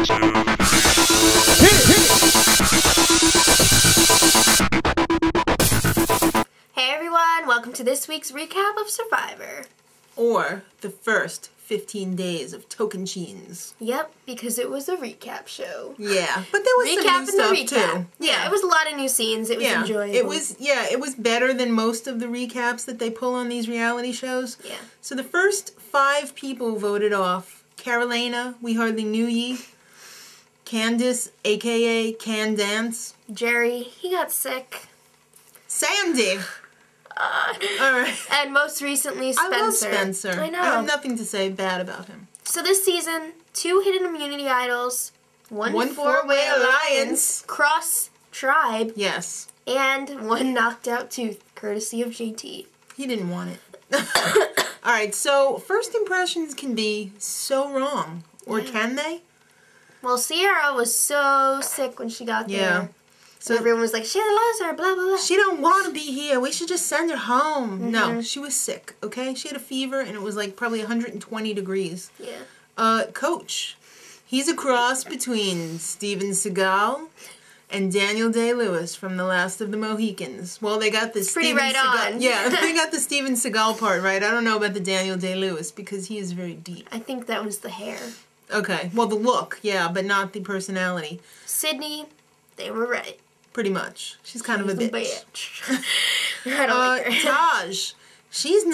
Hey everyone, welcome to this week's recap of Survivor. Or the first 15 days of Tocantins. Yep, because it was a recap show. Yeah, but there was some new stuff too. Yeah, it was a lot of new scenes. It was enjoyable. It was better than most of the recaps that they pull on these reality shows. Yeah. So the first 5 people voted off. Carolina, We Hardly Knew Ye. Candace, a.k.a. Can Dance. Jerry, he got sick. Sandy. Alright. And most recently, Spencer. I love Spencer. I know. I have nothing to say bad about him. So this season, 2 hidden immunity idols, one 4-way alliance, cross tribe, yes, and 1 knocked out tooth, courtesy of JT. He didn't want it. Alright, so first impressions can be so wrong. Or can they? Well, Sierra was so sick when she got there. So everyone was like, she's a loser, blah, blah, blah. She don't want to be here. We should just send her home. No, she was sick, okay? She had a fever, and it was like probably 120 degrees. Yeah. Coach. He's a cross between Steven Seagal and Daniel Day-Lewis from The Last of the Mohicans. Well, they got this pretty right on. Yeah, they got the Steven Seagal part right. I don't know about the Daniel Day-Lewis because he is very deep. I think that was the hair. Okay, well, the look, yeah, but not the personality. Sydney, they were right. Pretty much. She's kind of a bitch. I don't like her. Taj. She's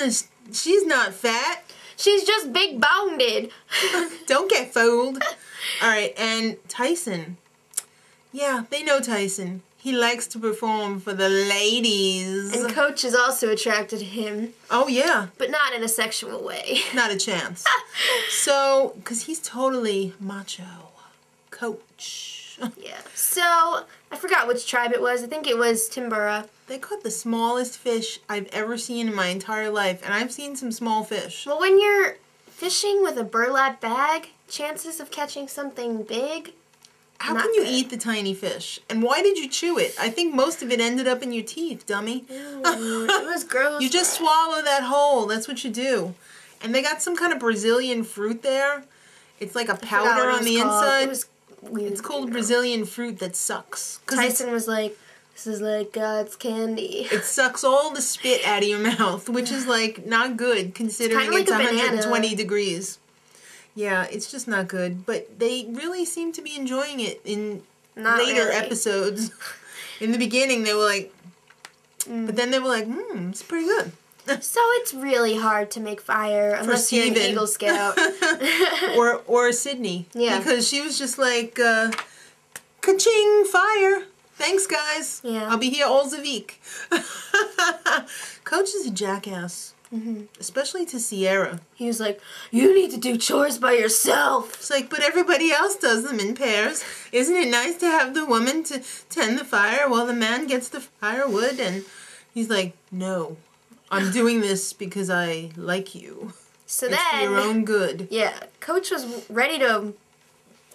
not fat. She's just big bounded. Don't get fooled. Alright, and Tyson. Yeah, they know Tyson. He likes to perform for the ladies. And Coach is also attracted to him. Oh, yeah. But not in a sexual way. Not a chance. So, because he's totally macho. Coach. Yeah. So, I forgot which tribe it was. I think it was Timbura. They caught the smallest fish I've ever seen in my entire life. And I've seen some small fish. Well, when you're fishing with a burlap bag, chances of catching something big... How can you eat the tiny fish? And why did you chew it? I think most of it ended up in your teeth, dummy. Ew, it was gross. You just swallow that whole. That's what you do. And they got some kind of Brazilian fruit there. It's like a powder on the inside. It was weird. It's called Brazilian fruit that sucks. Tyson was like, this is like God's candy. It sucks all the spit out of your mouth, which is like not good considering it's 120 degrees. Yeah, it's just not good. But they really seem to be enjoying it in later episodes. In the beginning, they were like... But then they were like, it's pretty good. So it's really hard to make fire unless you're an Eagle Scout. or Sydney. Yeah. Because she was just like, ka-ching, fire. Thanks, guys. Yeah. I'll be here all the week. Coach is a jackass. Especially to Sierra. He was like, you need to do chores by yourself. It's like, but everybody else does them in pairs. Isn't it nice to have the woman to tend the fire while the man gets the firewood? And he's like, no, I'm doing this because I like you. So it's for your own good. Yeah, Coach was ready to...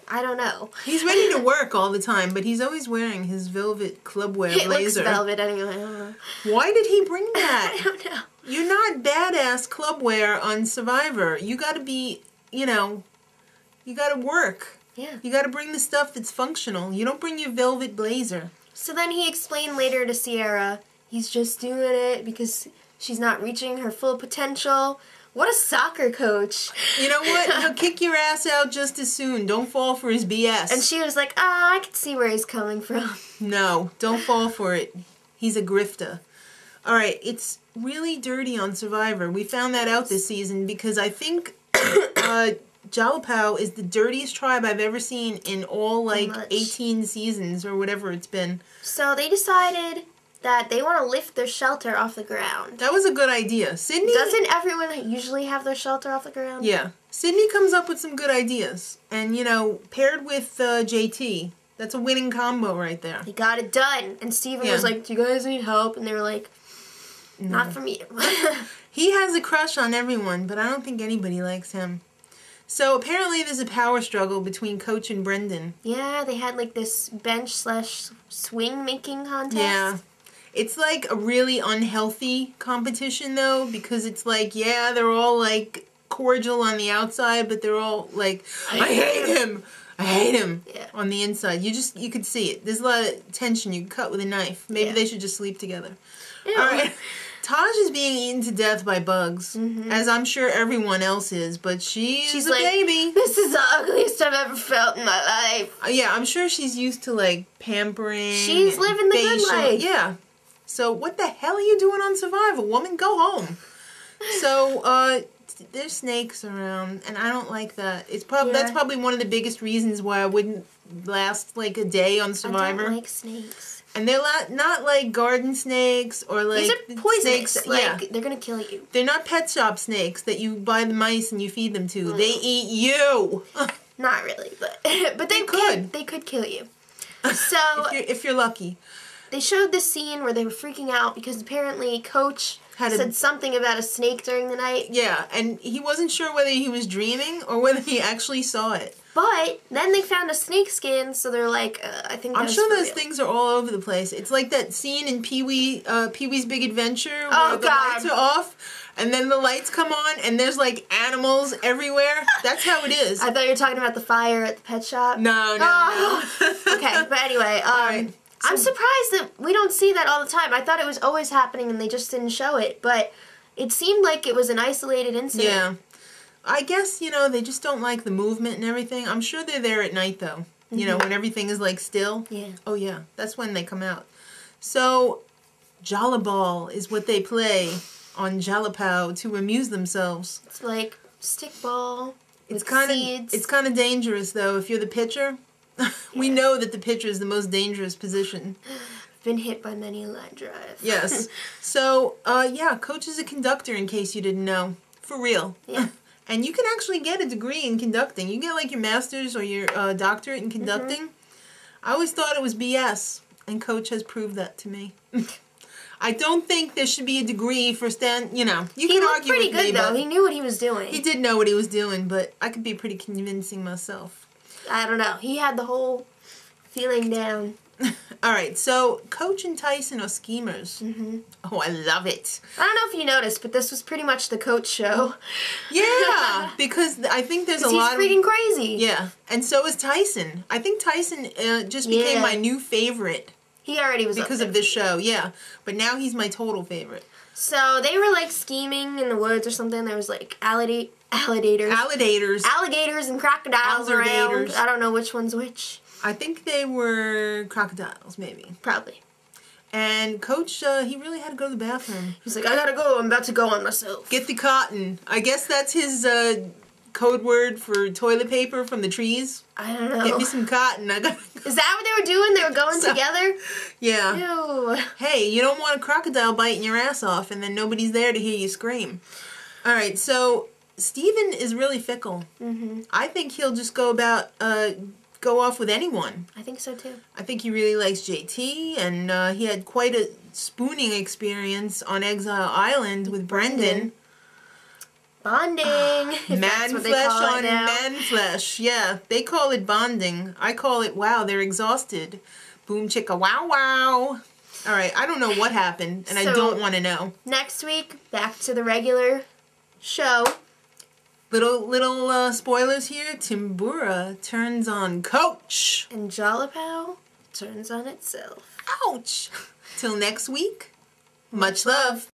I don't know. He's ready to work all the time, but he's always wearing his velvet clubwear blazer. It looks velvet anyway. I don't know. Why did he bring that? I don't know. You're not badass clubwear on Survivor. You gotta be, you gotta work. Yeah. You gotta bring the stuff that's functional. You don't bring your velvet blazer. So then he explained later to Sierra, he's just doing it because she's not reaching her full potential. What a soccer coach. You know what? He'll kick your ass out just as soon. Don't fall for his BS. And she was like, I can see where he's coming from. No, don't fall for it. He's a grifter. Alright, it's really dirty on Survivor. We found that out this season because I think Jalapao is the dirtiest tribe I've ever seen in all, 18 seasons or whatever it's been. So they decided that they want to lift their shelter off the ground. That was a good idea. Sydney... Doesn't everyone usually have their shelter off the ground? Yeah. Sydney comes up with some good ideas. And, paired with JT, that's a winning combo right there. They got it done. And Steven was like, do you guys need help? And they were like, not from you. He has a crush on everyone, but I don't think anybody likes him. So apparently there's a power struggle between Coach and Brendan. Yeah, they had this bench/swing making contest. Yeah. It's like a really unhealthy competition though, because it's they're all cordial on the outside, but they're all like, I hate him. I hate him. Yeah. On the inside. You could see it. There's a lot of tension you can cut with a knife. Maybe they should just sleep together. Ew. Alright. Taj is being eaten to death by bugs, as I'm sure everyone else is, but she's a like, baby. This is the ugliest I've ever felt in my life. Yeah, I'm sure she's used to, like, pampering. She's living the good life. Yeah. So what the hell are you doing on Survivor, woman? Go home. So, there's snakes around, and I don't like that. That's probably one of the biggest reasons why I wouldn't last, like, a day on Survivor. I don't like snakes. And they're not like garden snakes or like... These are poisonous. Snakes, like, they're gonna kill you. They're not pet shop snakes that you buy the mice and you feed them to. They eat you. Not really, but they could. They could kill you. So... if you're lucky. They showed this scene where they were freaking out because apparently Coach said something about a snake during the night. Yeah, and he wasn't sure whether he was dreaming or whether he actually saw it. But then they found a snake skin, so they're like, I think I'm sure those things are all over the place. It's like that scene in Pee-wee's Big Adventure where the lights are off, and then the lights come on, and there's like animals everywhere. That's how it is. I thought you were talking about the fire at the pet shop. No. Okay, but anyway, right. I'm surprised that we don't see that all the time. I thought it was always happening and they just didn't show it, but it seemed like it was an isolated incident. Yeah. I guess, they just don't like the movement and everything. I'm sure they're there at night, though. When everything is, like, still. Yeah. Oh, yeah. That's when they come out. So, Jolliball is what they play on Jalapao to amuse themselves. It's like stickball with seeds. It's kind of dangerous, though, if you're the pitcher. We know that the pitcher is the most dangerous position. Been hit by many a line drive. Yes. So, Coach is a conductor, in case you didn't know. For real. Yeah. And you can actually get a degree in conducting. You get, like, your master's or your doctorate in conducting. I always thought it was BS, and Coach has proved that to me. I don't think there should be a degree for you can argue with me. He looked pretty good, though. He knew what he was doing. He did know what he was doing, but I could be pretty convincing myself. I don't know. He had the whole feeling down. All right, so Coach and Tyson are schemers. Oh, I love it. I don't know if you noticed, but this was pretty much the Coach show. Yeah, because I think there's a lot of... He's freaking crazy. Yeah, and so is Tyson. I think Tyson just became my new favorite. He already was because of this show, yeah. But now he's my total favorite. So they were like scheming in the woods or something. There was like alligators and crocodiles around. I don't know which one's which. I think they were crocodiles, maybe. Probably. And Coach, he really had to go to the bathroom. He's like, I gotta go. I'm about to go on myself. Get the cotton. I guess that's his code word for toilet paper from the trees. I don't know. Get me some cotton. Is that what they were doing? They were going together? Yeah. Ew. Hey, you don't want a crocodile biting your ass off and then nobody's there to hear you scream. All right, so Steven is really fickle. I think he'll just go off with anyone. I think so too. I think he really likes JT, and he had quite a spooning experience on Exile Island with Brendan. Bonding. Man flesh on man flesh. Yeah, they call it bonding. I call it, wow, they're exhausted. Boom chicka wow wow. All right, I don't know what happened, and I don't want to know. Next week, back to the regular show. Little spoilers here. Timbura turns on Coach. And Jalapao turns on itself. Ouch. Till next week, much love.